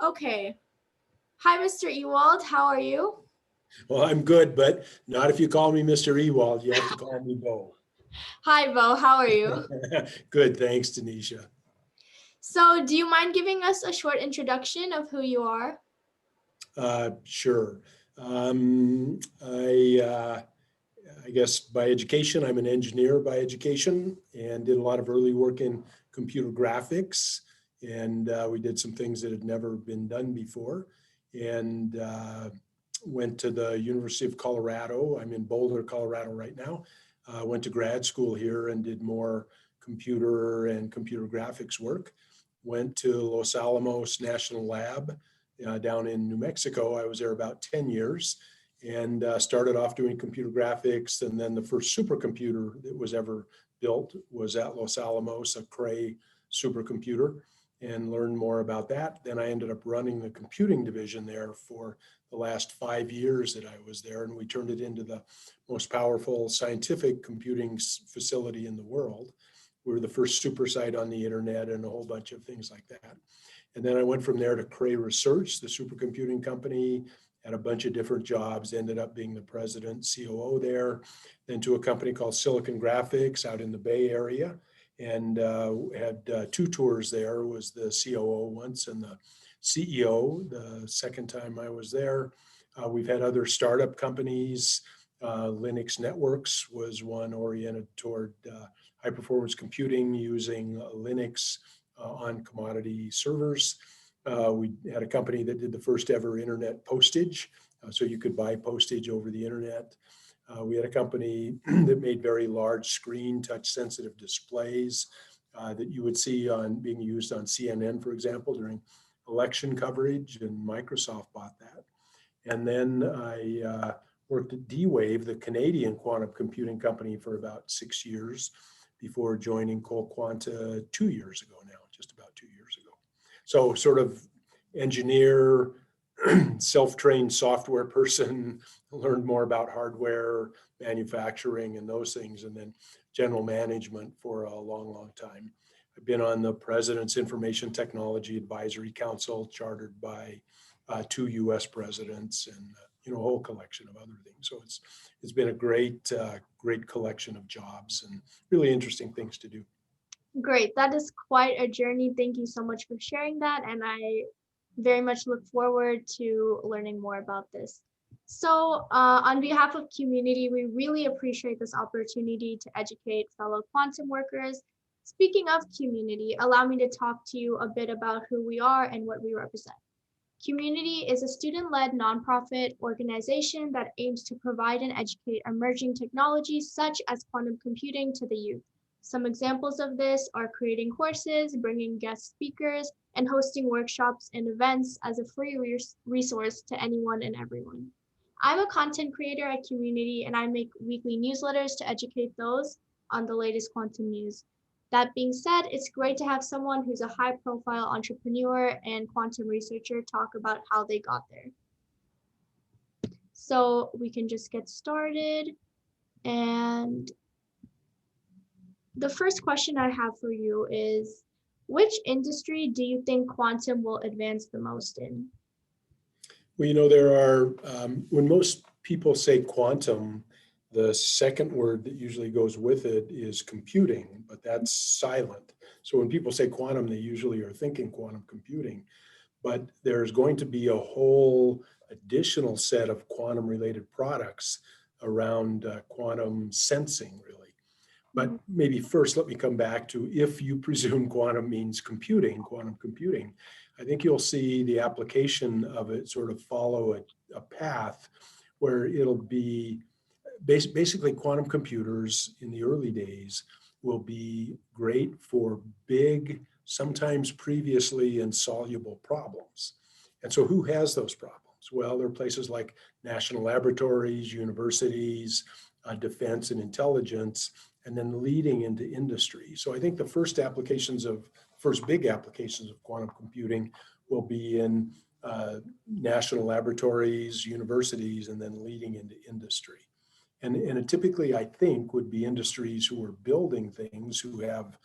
Okay. Hi, Mr. Ewald. How are you? Well, I'm good, but not if you call me Mr. Ewald. You have to call me Bo. Hi, Bo. How are you? Good, thanks, Tanisha. So, do you mind giving us a short introduction of who you are? Sure. Um, I, uh, I guess by education, I'm an engineer by education and did a lot of early work in computer graphics. And we did some things that had never been done before. And went to the University of Colorado. I'm in Boulder, Colorado right now. Went to grad school here and did more computer and computer graphics work. Went to Los Alamos National Lab down in New Mexico. I was there about 10 years and started off doing computer graphics. And then the first supercomputer that was ever built was at Los Alamos, a Cray supercomputer, and learned more about that. Then I ended up running the computing division there for the last 5 years that I was there, and we turned it into the most powerful scientific computing facility in the world. We were the first super site on the internet and a whole bunch of things like that. And then I went from there to Cray Research, the supercomputing company, had a bunch of different jobs, ended up being the president, COO there, then to a company called Silicon Graphics out in the Bay Area, and had 2 tours there, was the COO once and the CEO the second time I was there. We've had other startup companies. Linux Networks was one oriented toward high performance computing using Linux on commodity servers. We had a company that did the first ever internet postage, so you could buy postage over the internet. We had a company that made very large screen touch sensitive displays that you would see on being used on CNN, for example, during election coverage, and Microsoft bought that. And then I worked at DWave, the Canadian quantum computing company, for about 6 years before joining Quanta 2 years ago now, just about 2 years ago. So sort of engineer, self-trained software person, learned more about hardware, manufacturing and those things, and then general management for a long, long time. I've been on the President's Information Technology Advisory Council, chartered by 2 US presidents, and a whole collection of other things. So it's been a great collection of jobs and really interesting things to do. Great. That is quite a journey. Thank you so much for sharing that. And I very much look forward to learning more about this. So on behalf of Qmunity, we really appreciate this opportunity to educate fellow quantum workers. Speaking of Qmunity, allow me to talk to you a bit about who we are and what we represent. Qmunity is a student-led nonprofit organization that aims to provide and educate emerging technologies such as quantum computing to the youth. Some examples of this are creating courses, bringing guest speakers, and hosting workshops and events as a free resource to anyone and everyone. I'm a content creator at Qmunity, and I make weekly newsletters to educate those on the latest quantum news. That being said, it's great to have someone who's a high-profile entrepreneur and quantum researcher talk about how they got there. So we can just get started. And the first question I have for you is, which industry do you think quantum will advance the most in? Well, there are, when most people say quantum, the second word that usually goes with it is computing, but that's silent. So when people say quantum, they usually are thinking quantum computing, but there's going to be a whole additional set of quantum related products around quantum sensing, really. But maybe first, let me come back to, if you presume quantum means computing, quantum computing, I think you'll see the application of it sort of follow a path where it'll be basically quantum computers in the early days will be great for big, sometimes previously insoluble problems. And so who has those problems? Well, there are places like national laboratories, universities, defense and intelligence, and then leading into industry. So I think the first big applications of quantum computing will be in national laboratories, universities, and then leading into industry. And it typically, I think, would be industries who are building things, who have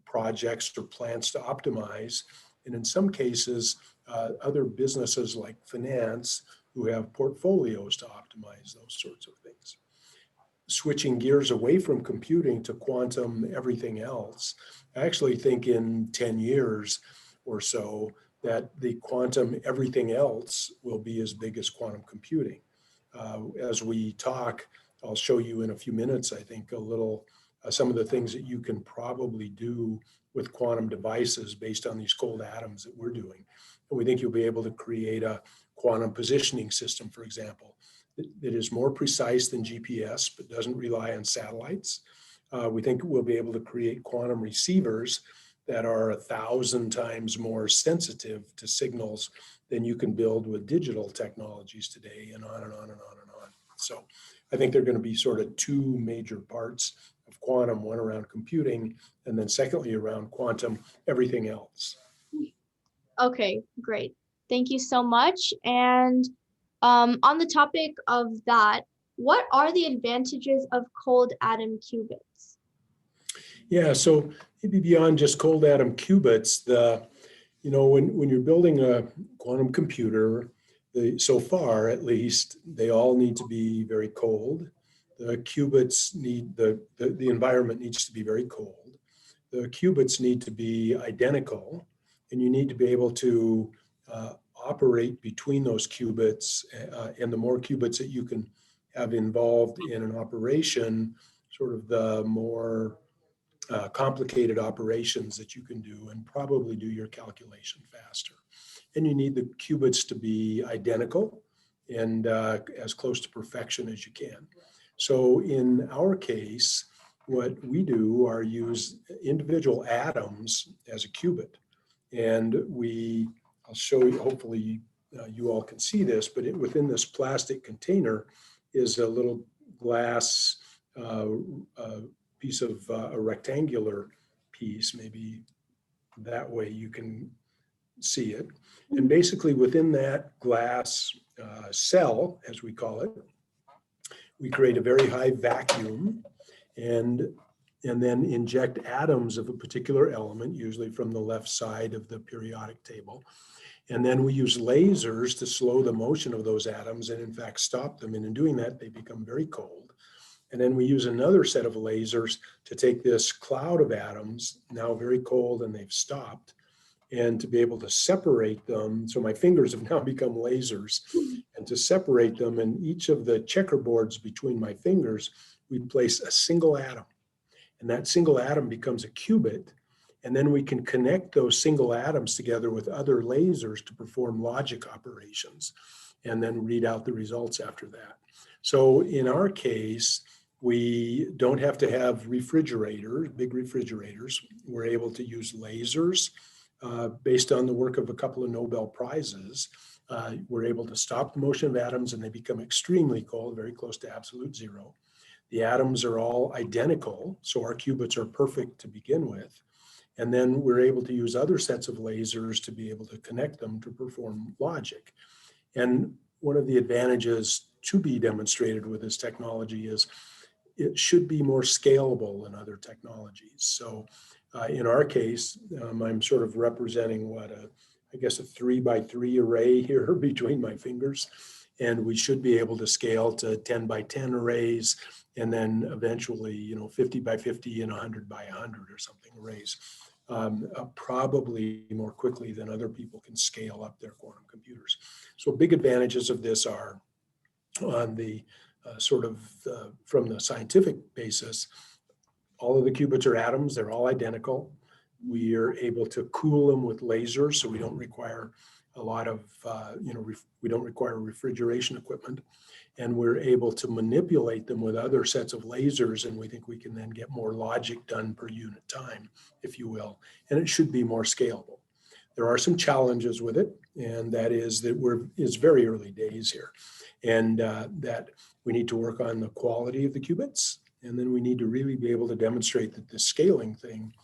projects or plans to optimize, And in some cases, other businesses like finance who have portfolios to optimize those sorts of things. Switching gears away from computing to quantum everything else, I actually think in 10 years or so that the quantum everything else will be as big as quantum computing. As we talk, I'll show you in a few minutes, I think, a little, some of the things that you can probably do with quantum devices based on these cold atoms that we're doing. And we think you'll be able to create a quantum positioning system, for example, that is more precise than GPS, but doesn't rely on satellites. We think we'll be able to create quantum receivers that are 1,000 times more sensitive to signals than you can build with digital technologies today, and on and on and on and on. So I think there are going to be sort of two major parts of quantum, one around computing, and then secondly around quantum everything else. Okay, great. Thank you so much. And on the topic of that, what are the advantages of cold atom qubits? Yeah, so maybe beyond just cold atom qubits, when you're building a quantum computer, so far at least, they all need to be very cold. The qubits need, the environment needs to be very cold. The qubits need to be identical, and you need to be able to operate between those qubits, and the more qubits that you can have involved in an operation, sort of the more complicated operations that you can do, and probably do your calculation faster. And you need the qubits to be identical and as close to perfection as you can. So in our case, what we do are use individual atoms as a qubit. And I'll show you, hopefully you all can see this, but within this plastic container is a little glass piece of a rectangular piece, maybe that way you can see it. And basically within that glass cell, as we call it, we create a very high vacuum and then inject atoms of a particular element, usually from the left side of the periodic table. And then we use lasers to slow the motion of those atoms and in fact stop them. And in doing that, they become very cold. And then we use another set of lasers to take this cloud of atoms, now very cold and they've stopped, and to be able to separate them. So my fingers have now become lasers, and to separate them, in each of the checkerboards between my fingers, we place a single atom. And that single atom becomes a qubit. And then we can connect those single atoms together with other lasers to perform logic operations and then read out the results after that. So in our case, we don't have to have refrigerators, big refrigerators. We're able to use lasers based on the work of a couple of Nobel Prizes. We're able to stop the motion of atoms and they become extremely cold, very close to absolute zero. The atoms are all identical, so our qubits are perfect to begin with. And then we're able to use other sets of lasers to be able to connect them to perform logic. And one of the advantages to be demonstrated with this technology is it should be more scalable than other technologies. So in our case, I'm sort of representing I guess a 3x3 array here between my fingers. And we should be able to scale to 10x10 arrays, and then eventually, 50x50 and 100x100 or something arrays, probably more quickly than other people can scale up their quantum computers. So big advantages of this are on the from the scientific basis, all of the qubits are atoms, they're all identical. We are able to cool them with lasers, so we don't require a lot of, we don't require refrigeration equipment. And we're able to manipulate them with other sets of lasers, and we think we can then get more logic done per unit time, if you will. And it should be more scalable. There are some challenges with it, and that is that it's very early days here, and that we need to work on the quality of the qubits, and then we need to really be able to demonstrate that the scaling thing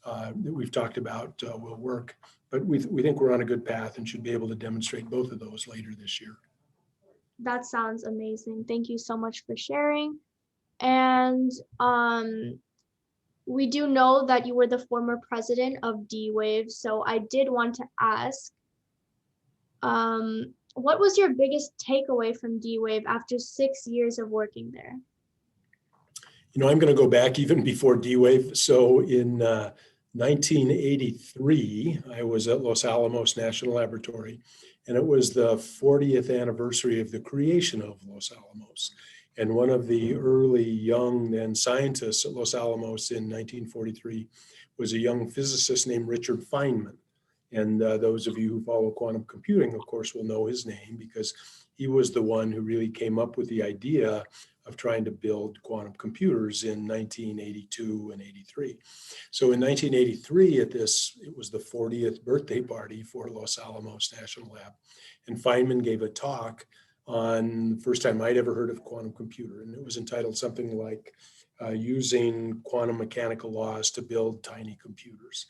that we've talked about will work. But we think we're on a good path and should be able to demonstrate both of those later this year. That sounds amazing. Thank you so much for sharing. And we do know that you were the former president of DWave, so I did want to ask, what was your biggest takeaway from DWave after 6 years of working there? You know, I'm going to go back even before DWave. So in 1983, I was at Los Alamos National Laboratory, and it was the 40th anniversary of the creation of Los Alamos. And one of the early young then scientists at Los Alamos in 1943 was a young physicist named Richard Feynman. And those of you who follow quantum computing, of course, will know his name because he was the one who really came up with the idea of trying to build quantum computers in 1982 and 83. So in 1983, it was the 40th birthday party for Los Alamos National Lab. And Feynman gave a talk on the first time I'd ever heard of quantum computer. And it was entitled something like using quantum mechanical laws to build tiny computers.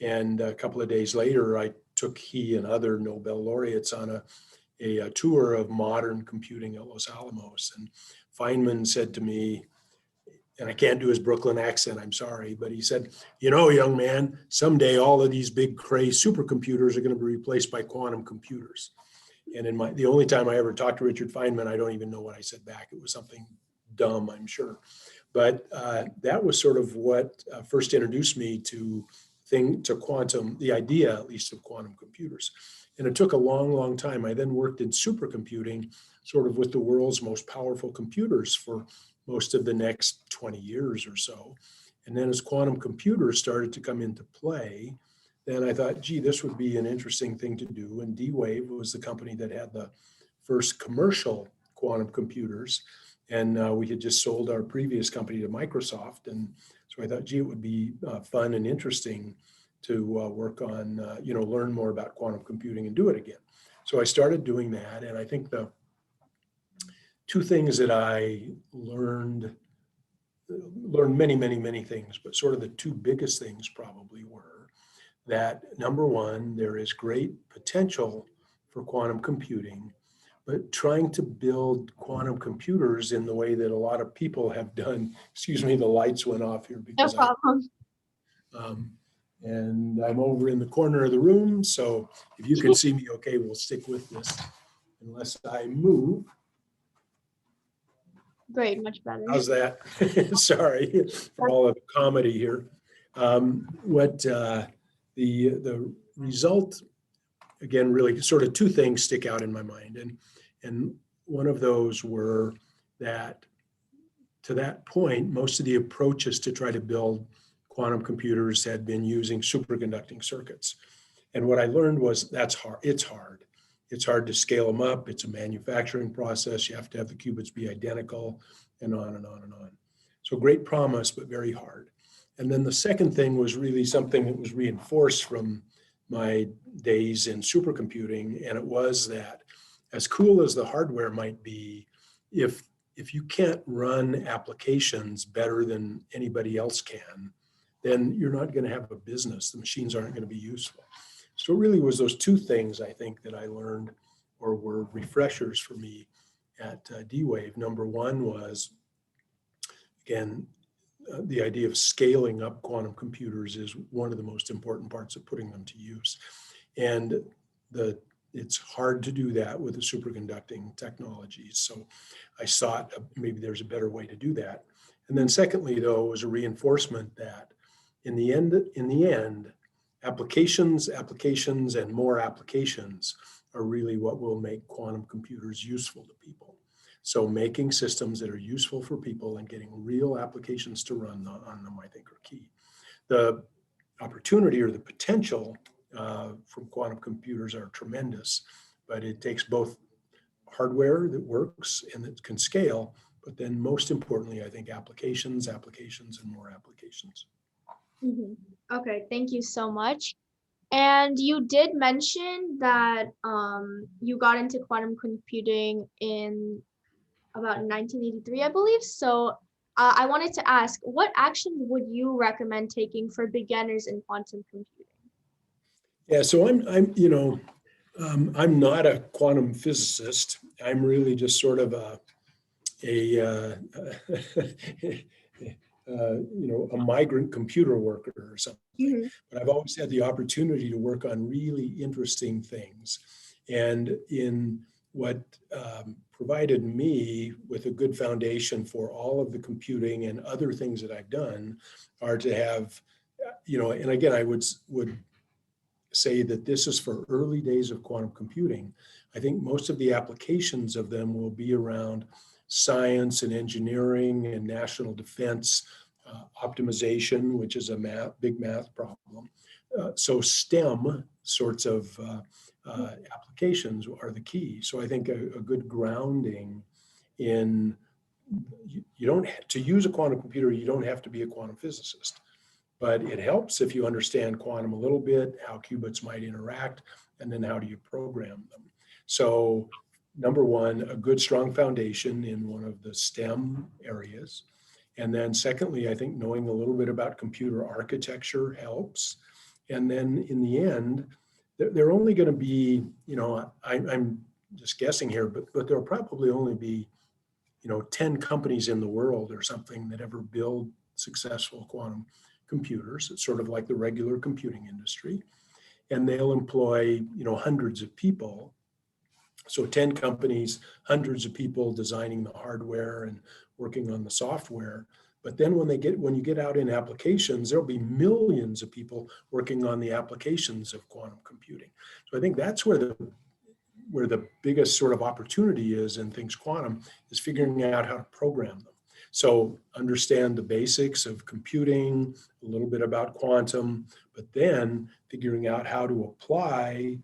And a couple of days later, I took he and other Nobel laureates on a tour of modern computing at Los Alamos. And Feynman said to me, and I can't do his Brooklyn accent, I'm sorry, but he said, you know, young man, someday all of these big cray supercomputers are going to be replaced by quantum computers. And the only time I ever talked to Richard Feynman, I don't even know what I said back. It was something dumb, I'm sure. But that was sort of what first introduced me to quantum, the idea at least of quantum computers. And it took a long, long time. I then worked in supercomputing, sort of with the world's most powerful computers for most of the next 20 years or so. And then as quantum computers started to come into play, then I thought, gee, this would be an interesting thing to do. And DWave was the company that had the first commercial quantum computers. And we had just sold our previous company to Microsoft. And so I thought, gee, it would be fun and interesting to work on, learn more about quantum computing and do it again. So I started doing that. And I think the two things that I learned many, many, many things, but sort of the two biggest things probably were that, number one, there is great potential for quantum computing, but trying to build quantum computers in the way that a lot of people have done. Excuse me, the lights went off here because No problem. And I'm over in the corner of the room, so if you can see me okay, we'll stick with this unless I move. Great, much better. How's that? Sorry for all of the comedy here. The result, again, really sort of two things stick out in my mind. And one of those were that to that point, most of the approaches to try to build quantum computers had been using superconducting circuits. And what I learned was that's hard. It's hard. It's hard to scale them up. It's a manufacturing process. You have to have the qubits be identical and on and on and on. So great promise, but very hard. And then the second thing was really something that was reinforced from my days in supercomputing. And it was that as cool as the hardware might be, if you can't run applications better than anybody else can, then you're not going to have a business. The machines aren't going to be useful. So it really was those two things, I think, that I learned or were refreshers for me at DWave. Number one was, again, the idea of scaling up quantum computers is one of the most important parts of putting them to use. And it's hard to do that with the superconducting technologies. So I sought maybe there's a better way to do that. And then secondly, though, was a reinforcement that in the end, applications, and more applications are really what will make quantum computers useful to people. So making systems that are useful for people and getting real applications to run on them, I think, are key. The opportunity or the potential from quantum computers are tremendous, but it takes both hardware that works and that can scale, but then most importantly, I think applications, and more applications. Mm-hmm. Okay, thank you so much. And you did mention that you got into quantum computing in about 1983, I believe. So I wanted to ask, what action would you recommend taking for beginners in quantum computing? Yeah, so I'm not a quantum physicist. I'm really just sort of a a migrant computer worker or something. Mhm. But I've always had the opportunity to work on really interesting things. And in what provided me with a good foundation for all of the computing and other things that I've done are to have, and again, I would say that this is for early days of quantum computing. I think most of the applications of them will be around science and engineering and national defense, optimization, which is a big math problem. So STEM sorts of applications are the key. So I think a good grounding in, you don't, to use a quantum computer, you don't have to be a quantum physicist. But it helps if you understand quantum a little bit, how qubits might interact, and then how do you program them. So number one, a good strong foundation in one of the STEM areas. And then secondly, I think knowing a little bit about computer architecture helps. And then in the end, they're only going to be, I'm just guessing here, but there'll probably only be, 10 companies in the world or something that ever build successful quantum computers. It's sort of like the regular computing industry. And they'll employ, hundreds of people. So 10 companies, hundreds of people designing the hardware and working on the software. But then when you get out in applications, there'll be millions of people working on the applications of quantum computing. So I think that's where the biggest sort of opportunity is in things quantum, is figuring out how to program them. So understand the basics of computing, a little bit about quantum, but then figuring out how to apply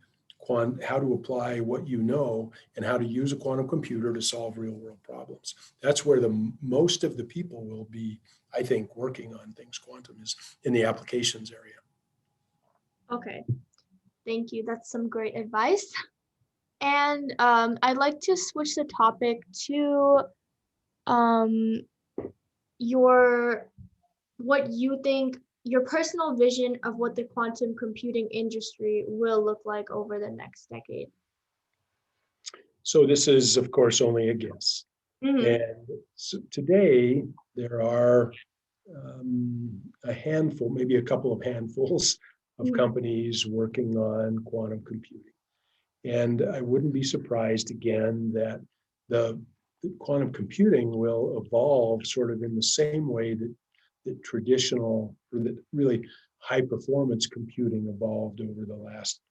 what you know and how to use a quantum computer to solve real world problems. That's where the most of the people will be, I think, working on things quantum, is in the applications area. Okay, thank you. That's some great advice. And I'd like to switch the topic to um, what you think, your personal vision of what the quantum computing industry will look like over the next decade. So this is, of course, only a guess. Mm-hmm. And so today there are a handful, maybe a couple of handfuls of companies working on quantum computing. And I wouldn't be surprised again that the quantum computing will evolve sort of in the same way that traditional, or that really high performance computing evolved over the last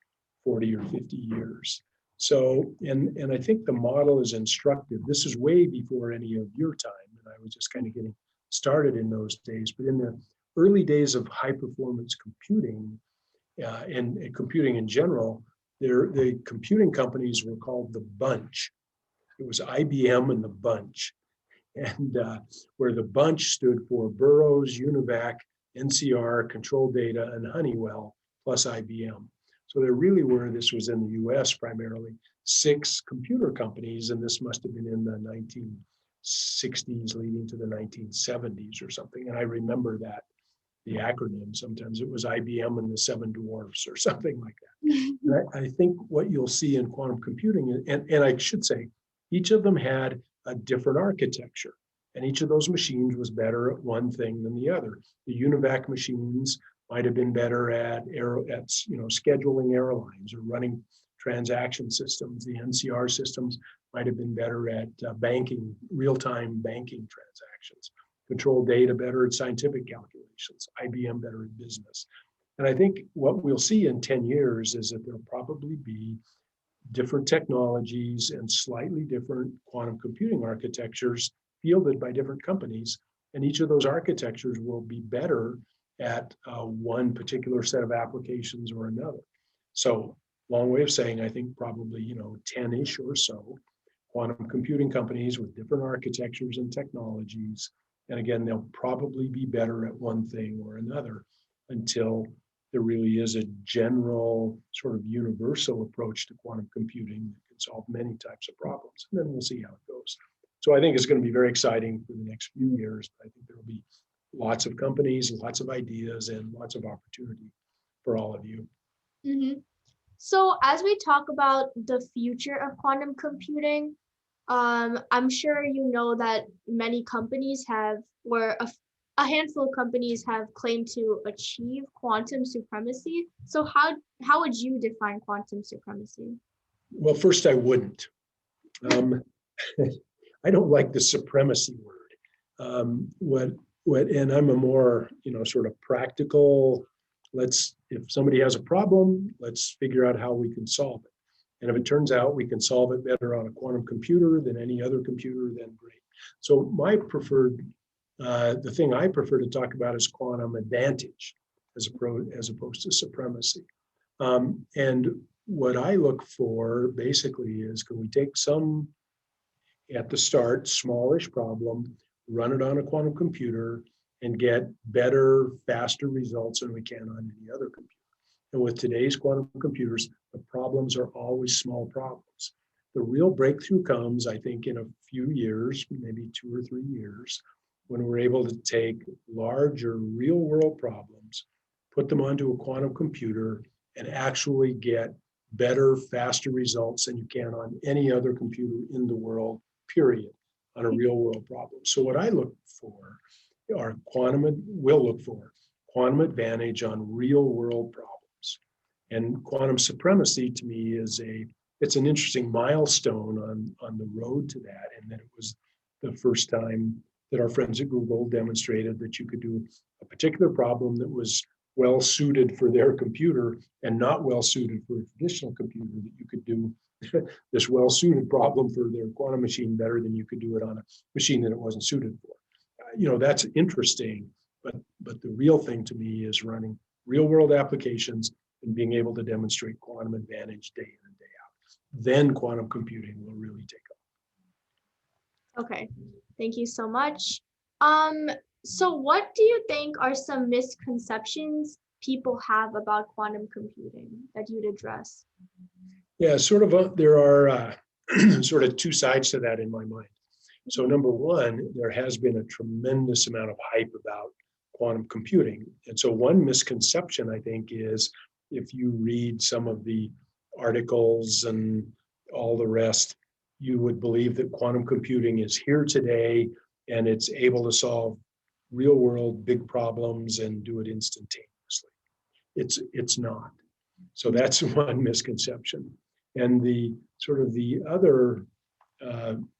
40 or 50 years. So, and I think the model is instructive. This is way before any of your time, and I was just kind of getting started in those days. But in the early days of high performance computing, and computing in general, the computing companies were called the bunch. It was IBM and the bunch, and where the bunch stood for Burroughs, Univac, NCR, Control Data, and Honeywell, plus IBM. So there really were, this was in the US primarily, 6 computer companies, and this must have been in the 1960s leading to the 1970s or something. And I remember that, the acronym, sometimes it was IBM and the 7 Dwarfs or something like that. And I think what you'll see in quantum computing, and I should say, each of them had a different architecture, and each of those machines was better at one thing than the other. The Univac machines might have been better at scheduling airlines or running transaction systems. The NCR systems might have been better at banking, real-time banking transactions. Control Data better at scientific calculations. IBM better at business. And I think what we'll see in 10 years is that there'll probably be different technologies and slightly different quantum computing architectures fielded by different companies. And each of those architectures will be better at one particular set of applications or another. So long way of saying, I think probably, 10-ish or so quantum computing companies with different architectures and technologies. And again, they'll probably be better at one thing or another until there really is a general sort of universal approach to quantum computing that can solve many types of problems. And then we'll see how it goes. So I think it's going to be very exciting for the next few years. I think there will be lots of companies, lots of ideas, and lots of opportunity for all of you. Mm-hmm. So as we talk about the future of quantum computing, I'm sure you know that many companies have, or a few companies have already decided to a handful of companies have claimed to achieve quantum supremacy. So how would you define quantum supremacy? Well, first, I wouldn't. I don't like the supremacy word. And I'm a more, sort of practical, if somebody has a problem, let's figure out how we can solve it. And if it turns out we can solve it better on a quantum computer than any other computer, then great. So the thing I prefer to talk about is quantum advantage as opposed to supremacy. And what I look for basically is, can we take some, at the start, smallish problem, run it on a quantum computer, and get better, faster results than we can on any other computer. And with today's quantum computers, the problems are always small problems. The real breakthrough comes, I think, in a few years, maybe 2 or 3 years, when we're able to take larger real-world problems, put them onto a quantum computer, and actually get better, faster results than you can on any other computer in the world, period, on a real-world problem. So what I look for are quantum advantage on real-world problems. And quantum supremacy, to me, it's an interesting milestone on the road to that, and that it was the first time that our friends at Google demonstrated that you could do a particular problem that was well suited for their computer and not well suited for a traditional computer, that you could do this well suited problem for their quantum machine better than you could do it on a machine that it wasn't suited for. That's interesting, but the real thing to me is running real world applications and being able to demonstrate quantum advantage day in and day out. Then quantum computing will really take off. Okay, thank you so much. So what do you think are some misconceptions people have about quantum computing that you'd address? Yeah, there are sort of two sides to that in my mind. So number one, there has been a tremendous amount of hype about quantum computing. And so one misconception, I think, is if you read some of the articles and all the rest, you would believe that quantum computing is here today and it's able to solve real world big problems and do it instantaneously. It's not. So that's one misconception. And the other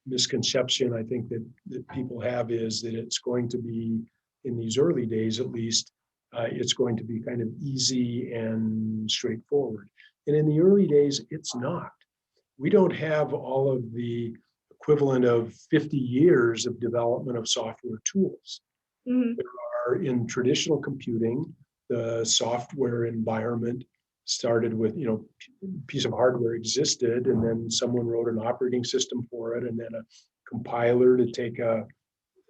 misconception I think that people have is that it's going to be, in these early days at least, it's going to be kind of easy and straightforward. And in the early days, it's not. We don't have all of the equivalent of 50 years of development of software tools. Mm-hmm. There are, in traditional computing, the software environment started with, a piece of hardware existed, and then someone wrote an operating system for it, and then a compiler to take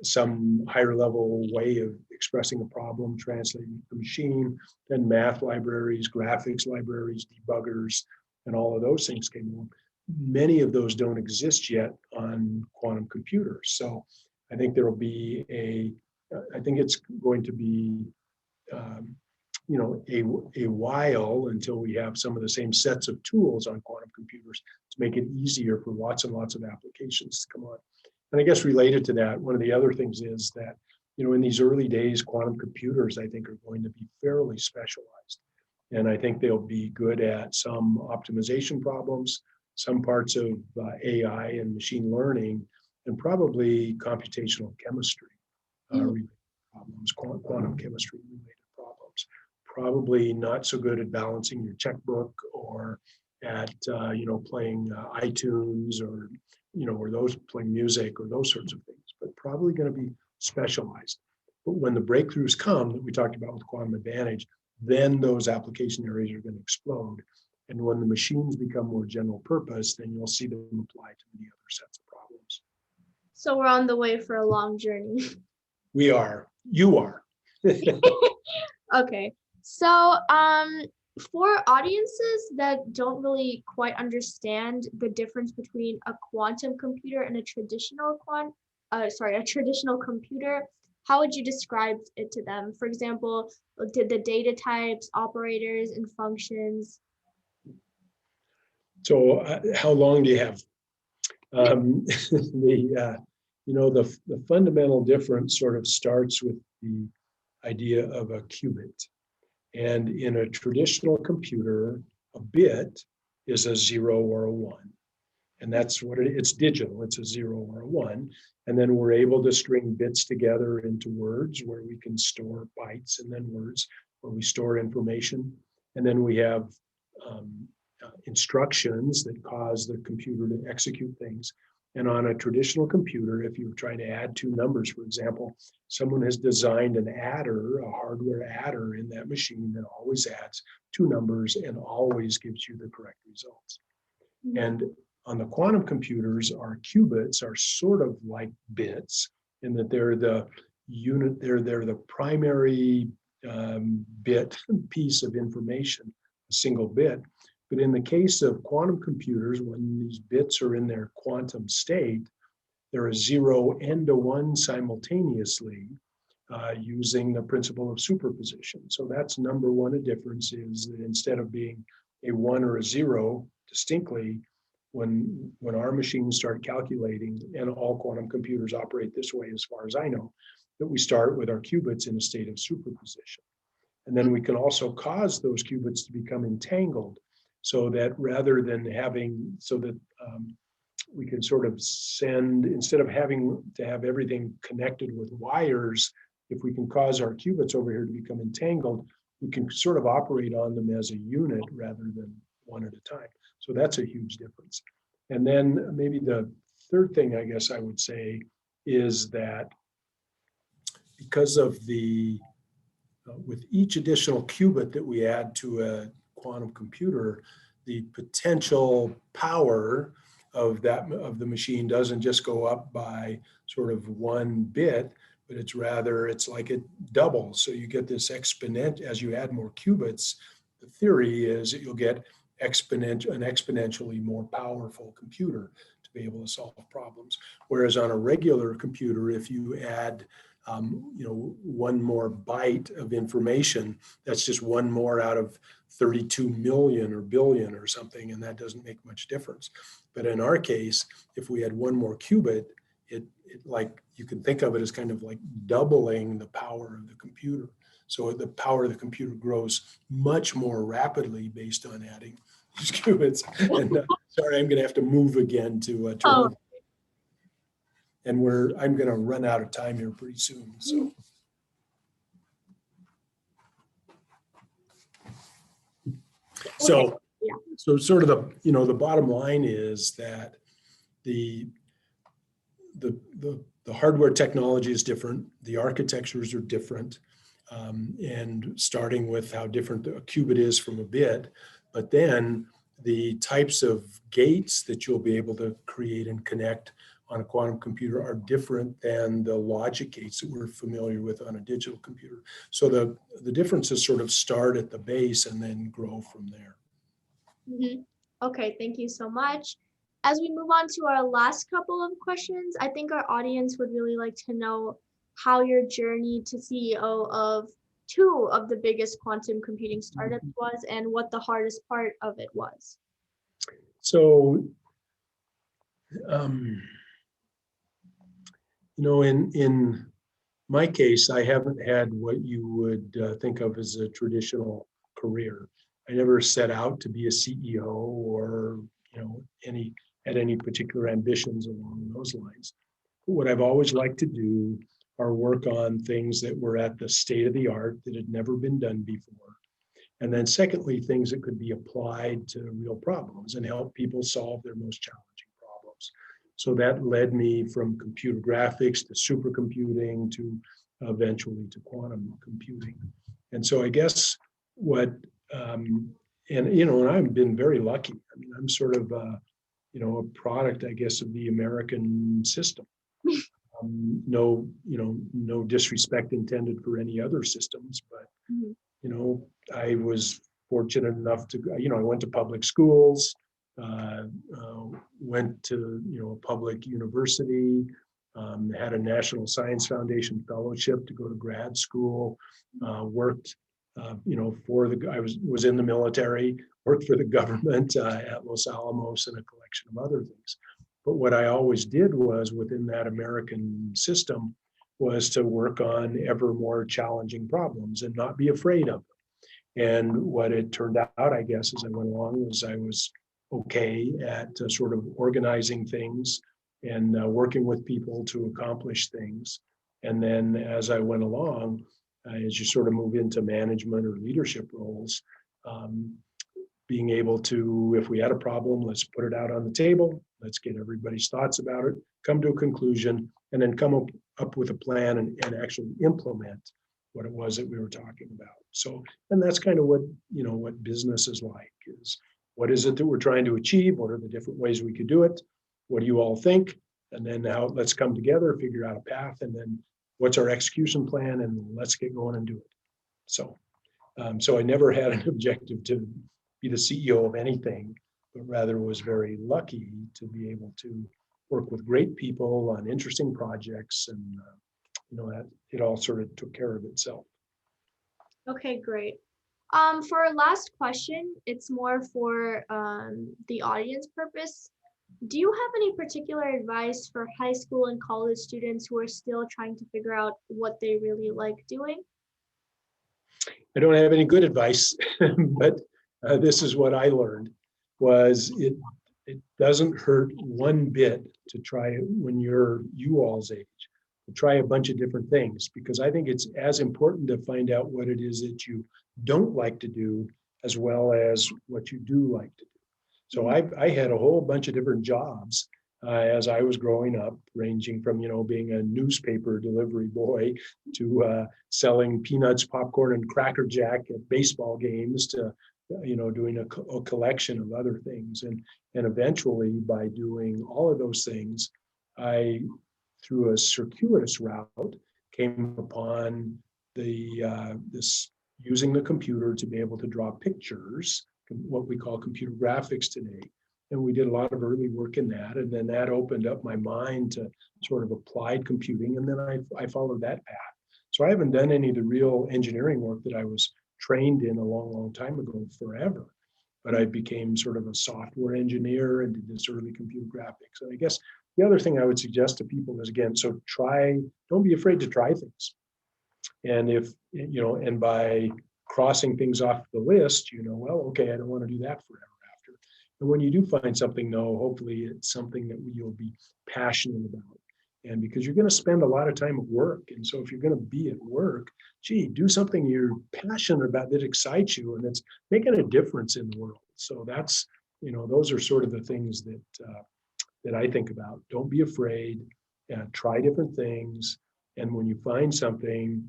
some higher level way of expressing a problem, translating the machine, then math libraries, graphics libraries, debuggers, and all of those things came along. Many of those don't exist yet on quantum computers. So I think there will be I think it's going to be a while until we have some of the same sets of tools on quantum computers to make it easier for lots and lots of applications to come on. And I guess related to that, one of the other things is that, in these early days, quantum computers, I think, are going to be fairly specialized. And I think they'll be good at some optimization problems, some parts of AI and machine learning, and probably computational chemistry related problems, quantum chemistry related problems. Probably not so good at balancing your checkbook or at playing iTunes or those playing music or those sorts of things, but probably going to be specialized. But when the breakthroughs come that we talked about with quantum advantage, then those application areas are going to explode. And when the machines become more general purpose, then you'll see them apply to many other sets of problems. So we're on the way for a long journey. We are. You are. Okay. So for audiences that don't really quite understand the difference between a quantum computer and a traditional computer, how would you describe it to them? For example, did the data types, operators, and functions? So how long do you have? the fundamental difference sort of starts with the idea of a qubit. And in a traditional computer, a bit is a 0 or a 1. And that's what it's digital, it's a 0 or a 1. And then we're able to string bits together into words where we can store bytes and then words where we store information. And then we have instructions that cause the computer to execute things. And on a traditional computer, if you're trying to add two numbers, for example, someone has designed an adder, a hardware adder in that machine that always adds two numbers and always gives you the correct results. Mm-hmm. And on the quantum computers, our qubits are sort of like bits in that they're the unit, they're the primary bit piece of information, a single bit. But in the case of quantum computers, when these bits are in their quantum state, they're a 0 and a 1 simultaneously using the principle of superposition. So that's number one, a difference is that instead of being a 1 or a 0 distinctly, when our machines start calculating, and all quantum computers operate this way as far as I know, that we start with our qubits in a state of superposition. And then we can also cause those qubits to become entangled so that rather than having, we can sort of send, instead of having to have everything connected with wires, if we can cause our qubits over here to become entangled, we can sort of operate on them as a unit rather than one at a time. So that's a huge difference. And then maybe the third thing I guess I would say is that because of the, with each additional qubit that we add to a quantum computer, the potential power of the machine doesn't just go up by sort of one bit, but it's like it doubles. So you get this exponent as you add more qubits. The theory is that you'll get an exponentially more powerful computer to be able to solve problems. Whereas on a regular computer, if you add one more byte of information, that's just one more out of 32 million or billion or something, and that doesn't make much difference. But in our case, if we had one more qubit, it like, you can think of it as kind of like doubling the power of the computer. So the power of the computer grows much more rapidly based on adding these qubits. And sorry, I'm going to have to move again to turn. And I'm going to run out of time here pretty soon. So sort of the bottom line is that the hardware technology is different, the architectures are different, and starting with how different a qubit is from a bit, but then the types of gates that you'll be able to create and connect on a quantum computer are different than the logic gates that we're familiar with on a digital computer. So the differences sort of start at the base and then grow from there. Mm-hmm. Okay, thank you so much. As we move on to our last couple of questions, I think our audience would really like to know how your journey to CEO of two of the biggest quantum computing startups was and what the hardest part of it was. So, in my case, I haven't had what you would think of as a traditional career. I never set out to be a CEO or had any particular ambitions along those lines. But what I've always liked to do are work on things that were at the state of the art that had never been done before. And then secondly, things that could be applied to real problems and help people solve their most challenging problems. So that led me from computer graphics to supercomputing to eventually to quantum computing. And so I guess and I've been very lucky. I mean, I'm sort of a product, I guess, of the American system. No disrespect intended for any other systems, but I was fortunate enough to, I went to public schools, went to a public university, had a National Science Foundation fellowship to go to grad school, worked I was in the military, worked for the government at Los Alamos and a collection of other things. But what I always did was within that American system was to work on ever more challenging problems and not be afraid of them. And what it turned out, I guess, as I went along, was I was okay at sort of organizing things and working with people to accomplish things. And then as I went along, as you sort of move into management or leadership roles, being able to, if we had a problem, let's put it out on the table, let's get everybody's thoughts about it, come to a conclusion, and then come up with a plan and actually implement what it was that we were talking about. So, and that's kind of what, what business is like, is what is it that we're trying to achieve? What are the different ways we could do it? What do you all think? And then now let's come together, figure out a path, and then what's our execution plan, and let's get going and do it. So, so I never had an objective to be the CEO of anything, but rather was very lucky to be able to work with great people on interesting projects, and that it all sort of took care of itself. Okay, great. For our last question, it's more for the audience purpose. Do you have any particular advice for high school and college students who are still trying to figure out what they really like doing? I don't have any good advice, but this is what I learned, was it doesn't hurt one bit to try it when you're you all's age. Try a bunch of different things, because I think it's as important to find out what it is that you don't like to do as well as what you do like to do. So I had a whole bunch of different jobs as I was growing up, ranging from, being a newspaper delivery boy to selling peanuts, popcorn, and Cracker Jack at baseball games to, doing a collection of other things. And eventually, by doing all of those things, I, through a circuitous route, came upon this using the computer to be able to draw pictures, what we call computer graphics today. And we did a lot of early work in that. And then that opened up my mind to sort of applied computing. And then I followed that path. So I haven't done any of the real engineering work that I was trained in a long, long time ago, forever. But I became sort of a software engineer and did this early computer graphics. And I guess the other thing I would suggest to people is, again, so don't be afraid to try things. And if, and by crossing things off the list, well, okay, I don't want to do that forever after. And when you do find something, though, hopefully it's something that you'll be passionate about. And because you're going to spend a lot of time at work. And so if you're going to be at work, do something you're passionate about that excites you and that's making a difference in the world. So that's, those are sort of the things that I think about. Don't be afraid, try different things. And when you find something,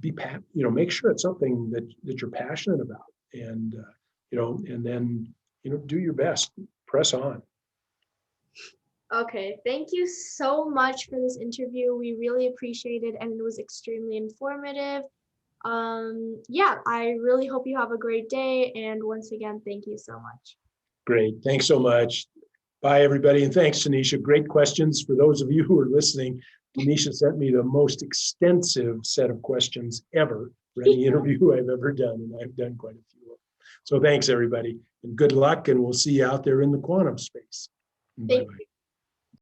make sure it's something that you're passionate about, and, and then, do your best, press on. Okay, thank you so much for this interview. We really appreciate it, and it was extremely informative. Yeah, I really hope you have a great day. And once again, thank you so much. Great. Thanks so much. Bye, everybody. And thanks, Tanisha. Great questions. For those of you who are listening, Tanisha sent me the most extensive set of questions ever for any interview I've ever done. And I've done quite a few. So thanks, everybody. And good luck. And we'll see you out there in the quantum space. Bye-bye.